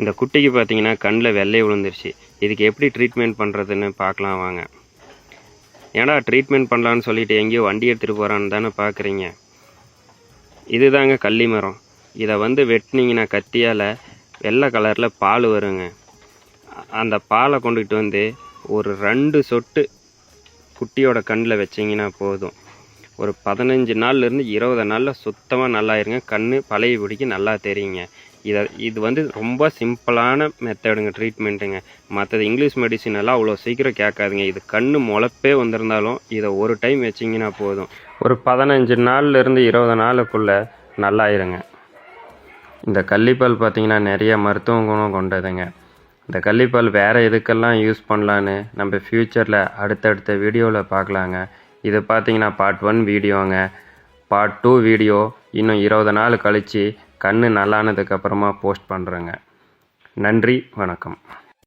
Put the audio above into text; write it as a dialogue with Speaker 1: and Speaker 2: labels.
Speaker 1: இந்த குட்டிக்கு பார்த்தீங்கன்னா கண்ணில் வெள்ளை விழுந்துருச்சு. இதுக்கு எப்படி ட்ரீட்மெண்ட் பண்ணுறதுன்னு பார்க்கலாம் வாங்க. ஏன்னா ட்ரீட்மெண்ட் பண்ணலான்னு சொல்லிட்டு எங்கேயோ வண்டி எடுத்துகிட்டு போகிறான்னு தானே பார்க்குறீங்க. இதுதாங்க கள்ளி மரம். இதை வெட்டினீங்கன்னா கத்தியால் வெள்ளை கலரில் பால் வருங்க. அந்த பாலை கொண்டுகிட்டு ஒரு 2 சொட்டு குட்டியோட கண்ணில் வச்சிங்கன்னா போதும். ஒரு 15 நாள்லேருந்து 20 நாளில் சுத்தமாக நல்லாயிருங்க. கண் பழைய பிடிக்க நல்லா தெரியுங்க. இது ரொம்ப சிம்பிளான மெத்தடுங்க, ட்ரீட்மெண்ட்டுங்க. மற்றது இங்கிலீஷ் மெடிசின் எல்லாம் அவ்வளோ சீக்கிரம் கேட்காதுங்க. இது கண் முளைப்பே வந்திருந்தாலும் இதை ஒரு டைம் வச்சிங்கன்னா போதும். ஒரு 15 நாள்லேருந்து 20 நாளுக்குள்ளே நல்லாயிருங்க. இந்த கள்ளிப்பால் பார்த்திங்கன்னா நிறைய மருத்துவ குணம் கொண்டதுங்க. இந்த கள்ளிப்பால் வேறு எதுக்கெல்லாம் யூஸ் பண்ணலான்னு நம்ம ஃப்யூச்சரில் அடுத்தடுத்த வீடியோவில் பார்க்கலாங்க. இது பார்த்திங்கன்னா பார்ட் 1 வீடியோங்க. பார்ட் 2 வீடியோ இன்னும் 20 நாள் கழித்து கண் நல்லானதுக்கப்புறமா போஸ்ட் பண்ணுறேங்க. நன்றி, வணக்கம்.